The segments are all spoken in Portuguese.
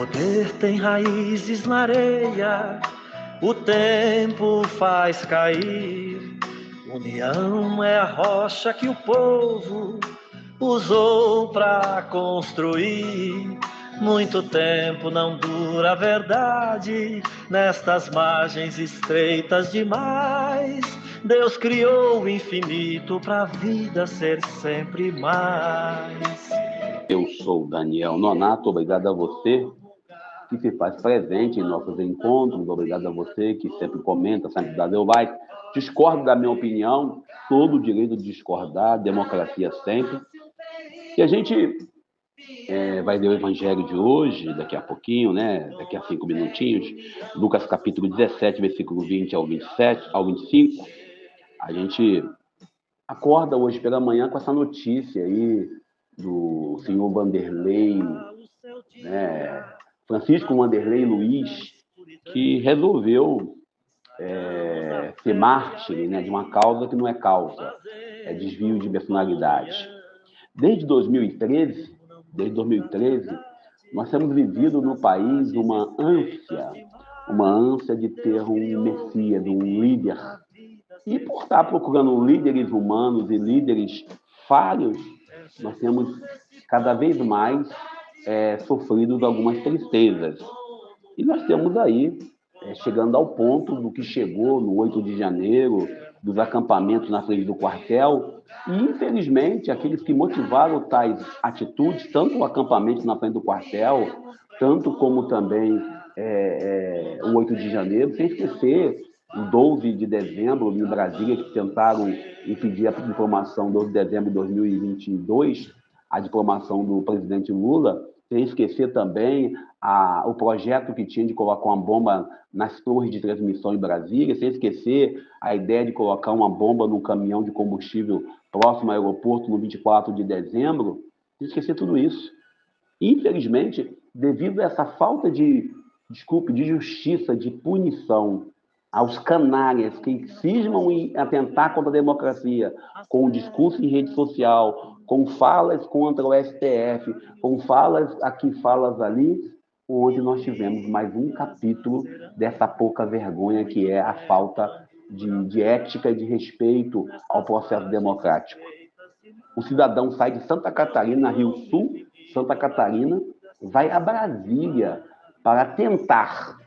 poder tem raízes na areia, o tempo faz cair. União é a rocha que o povo usou pra construir. Muito tempo não dura a verdade, nestas margens estreitas demais. Deus criou o infinito pra vida ser sempre mais. Eu sou Daniel Nonato, obrigado a você que se faz presente em nossos encontros, obrigado a você que sempre comenta, sempre dá seu like. Discorda da minha opinião, todo o direito de discordar, democracia sempre. E a gente vai ler o evangelho de hoje, daqui a pouquinho, né? Daqui a 5 minutinhos, Lucas capítulo 17, versículo 20 ao 27, ao 25. A gente acorda hoje pela manhã com essa notícia aí do senhor Vanderlei, né? Francisco Vanderlei Luiz, que resolveu ser mártir, né, de uma causa que não é causa, é desvio de personalidade. Desde 2013, nós temos vivido no país uma ânsia de ter um Messias, um líder. E por estar procurando líderes humanos e líderes falhos, nós temos cada vez mais sofrido algumas tristezas. E nós temos aí, chegando ao ponto do que chegou no 8 de janeiro, dos acampamentos na frente do quartel, e infelizmente aqueles que motivaram tais atitudes, tanto o acampamento na frente do quartel, tanto como também o 8 de janeiro, sem esquecer o 12 de dezembro em Brasília, que tentaram impedir a diplomação, 12 de dezembro de 2022, a diplomação do presidente Lula, sem esquecer também o projeto que tinha de colocar uma bomba nas torres de transmissão em Brasília, sem esquecer a ideia de colocar uma bomba num caminhão de combustível próximo ao aeroporto no 24 de dezembro, sem esquecer tudo isso. Infelizmente, devido a essa falta de justiça, de punição aos canalhas que cismam em atentar contra a democracia com o discurso em rede social, com falas contra o STF, com falas aqui, falas ali, onde nós tivemos mais um capítulo dessa pouca vergonha que é a falta de ética e de respeito ao processo democrático. O cidadão sai de Santa Catarina, Rio Sul, Santa Catarina, vai a Brasília para tentar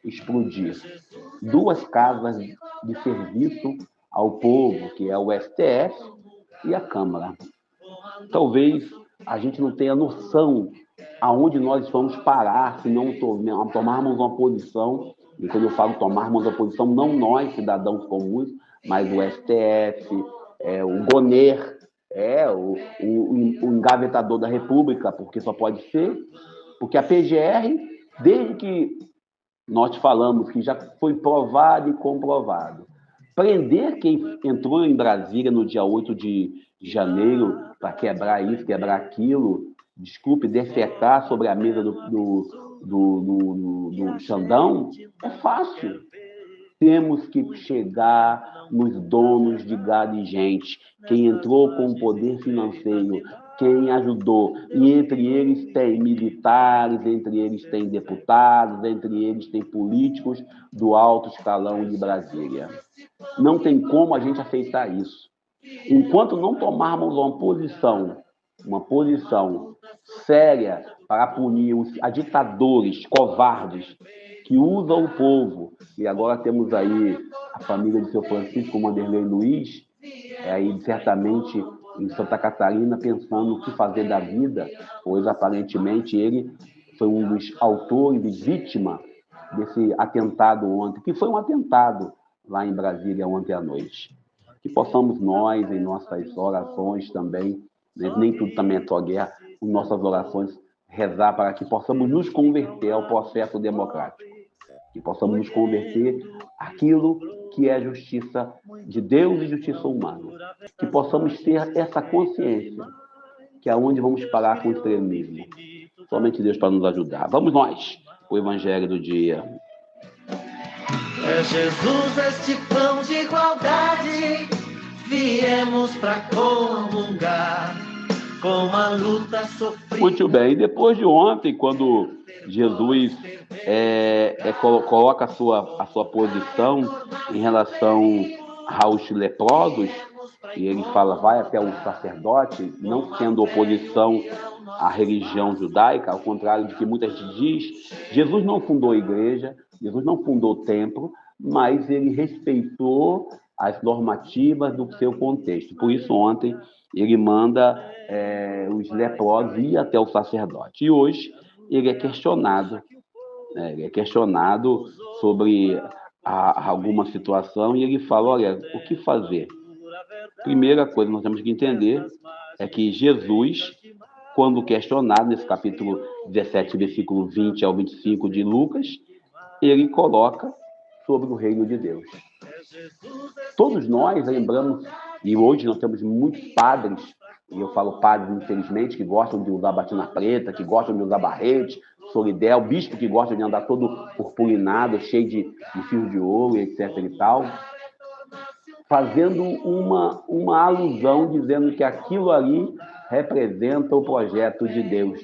explodir 2 casas de serviço ao povo, que é o STF e a Câmara. Talvez a gente não tenha noção aonde nós vamos parar se não tomarmos uma posição, e quando eu falo tomarmos uma posição, não nós, cidadãos comuns, mas o STF, o GONER, o engavetador da República, porque só pode ser, porque a PGR, desde que nós falamos que já foi provado e comprovado, prender quem entrou em Brasília no dia 8 de janeiro para quebrar isso, quebrar aquilo, defecar sobre a mesa do Xandão, é fácil. Temos que chegar nos donos de gado e gente, quem entrou com o poder financeiro, quem ajudou. E entre eles tem militares, entre eles tem deputados, entre eles tem políticos do alto escalão de Brasília. Não tem como a gente aceitar isso. Enquanto não tomarmos uma posição séria para punir os ditadores covardes que usam o povo, e agora temos aí a família de seu Francisco Vanderlei Luiz, aí certamente em Santa Catarina, pensando o que fazer da vida, pois aparentemente ele foi um dos autores e vítima desse atentado ontem, que foi um atentado lá em Brasília ontem à noite. Que possamos nós, em nossas orações também, nem tudo também é só guerra, em nossas orações, rezar para que possamos nos converter ao processo democrático, que possamos nos converter àquilo que é justiça de Deus e justiça humana, que possamos ter essa consciência, que é onde vamos parar com o extremismo. Somente Deus para nos ajudar. Vamos nós, o Evangelho do dia. É Jesus este pão de igualdade, viemos para comungar. com a luta sofrida. Muito bem, e depois de ontem, quando Jesus coloca a sua posição em relação aos leprosos, e ele fala, vai até o sacerdote, não sendo oposição à religião judaica, ao contrário de que muita gente diz, Jesus não fundou a igreja, Jesus não fundou o templo, mas ele respeitou as normativas do seu contexto. Por isso, ontem, ele manda os leprosos ir até o sacerdote. E hoje, ele é questionado, sobre alguma situação, e ele fala, olha, o que fazer? Primeira coisa que nós temos que entender é que Jesus, quando questionado, nesse capítulo 17, versículo 20 ao 25 de Lucas, ele coloca sobre o reino de Deus. Todos nós lembramos, e hoje nós temos muitos padres, e eu falo padres, infelizmente, que gostam de usar batina preta, que gostam de usar barrete, solidel, bispo que gosta de andar todo purpurinado, cheio de fios de ouro, etc. e tal, fazendo uma alusão, dizendo que aquilo ali representa o projeto de Deus,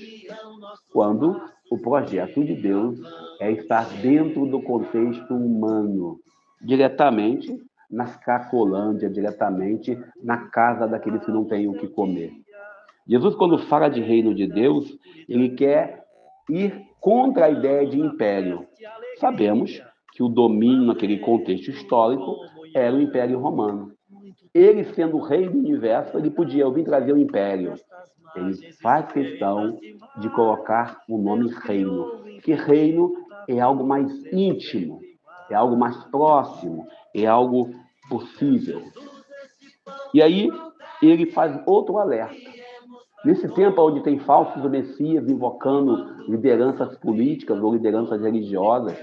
quando o projeto de Deus é estar dentro do contexto humano, diretamente nas Cracolândia, diretamente na casa daqueles que não têm o que comer. Jesus, quando fala de reino de Deus, ele quer ir contra a ideia de império. Sabemos que o domínio naquele contexto histórico era o Império Romano. Ele, sendo o rei do universo, ele podia vir trazer o império. Ele faz questão de colocar o nome reino, que reino é algo mais íntimo, é algo mais próximo, é algo possível. E aí, ele faz outro alerta. Nesse tempo onde tem falsos messias invocando lideranças políticas ou lideranças religiosas,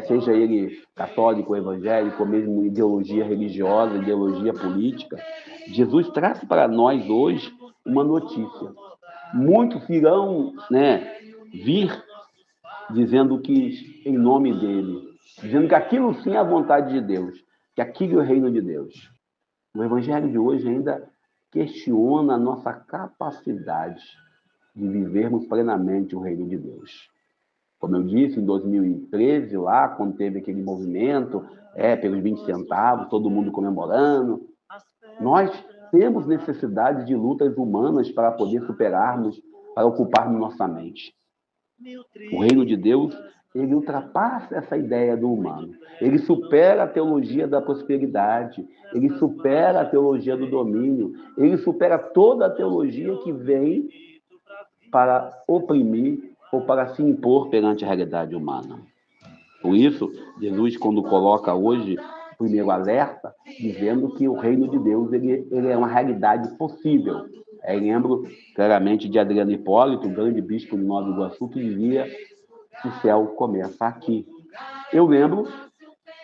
seja ele católico, evangélico, ou mesmo ideologia religiosa, ideologia política, Jesus traz para nós hoje uma notícia. Muitos irão vir dizendo que em nome dele, dizendo que aquilo sim é a vontade de Deus, que aquilo é o reino de Deus. O evangelho de hoje ainda questiona a nossa capacidade de vivermos plenamente o reino de Deus. Como eu disse, em 2013, lá, quando teve aquele movimento, pelos 20 centavos, todo mundo comemorando, nós temos necessidade de lutas humanas para poder superarmos, para ocuparmos nossa mente. O reino de Deus, ele ultrapassa essa ideia do humano. Ele supera a teologia da prosperidade, ele supera a teologia do domínio, ele supera toda a teologia que vem para oprimir ou para se impor perante a realidade humana. Por isso, Jesus, quando coloca hoje o primeiro alerta, dizendo que o reino de Deus ele é uma realidade possível. Eu lembro claramente de Adriano Hipólito, o grande bispo de Nova Iguaçu, que dizia que o céu começa aqui. Eu lembro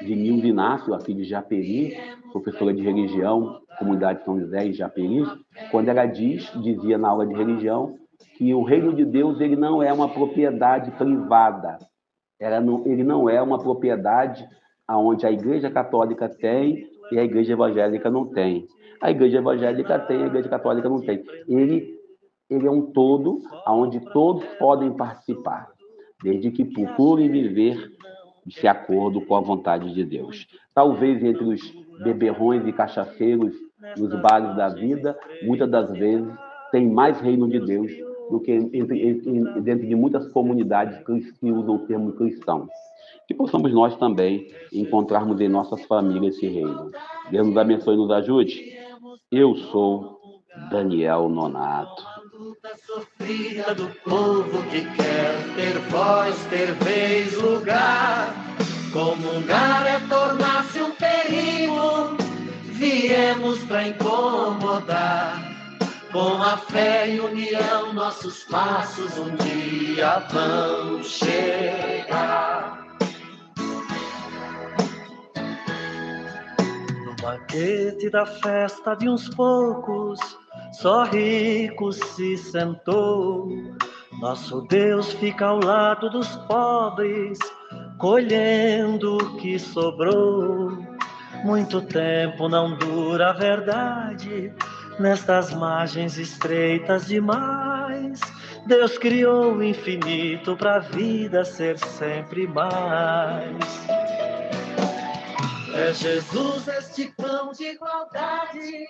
de Nilda Inácio, aqui de Japeri, professora de religião, comunidade São José em Japeri, quando ela dizia na aula de religião, que o reino de Deus ele não é uma propriedade privada. Ele não é uma propriedade onde a Igreja Católica tem e a Igreja Evangélica não tem. A Igreja Evangélica tem, a Igreja Católica não tem. Ele é um todo onde todos podem participar, desde que procurem viver de acordo com a vontade de Deus. Talvez entre os beberrões e cachaceiros nos bares da vida, muitas das vezes, tem mais reino de Deus do que dentro de muitas comunidades que usam o termo cristão. Que possamos nós também encontrarmos em nossas famílias esse reino. Deus nos abençoe e nos ajude. Eu sou Daniel Nonato. Luta sofrida do povo que quer ter voz, ter vez, lugar. Comungar é tornar-se um perigo. Viemos para incomodar. Com a fé e união, nossos passos um dia vão chegar. No banquete da festa de uns poucos, só rico se sentou. Nosso Deus fica ao lado dos pobres, colhendo o que sobrou. Muito tempo não dura a verdade, nestas margens estreitas demais. Deus criou o infinito para a vida ser sempre mais. É Jesus este pão de igualdade.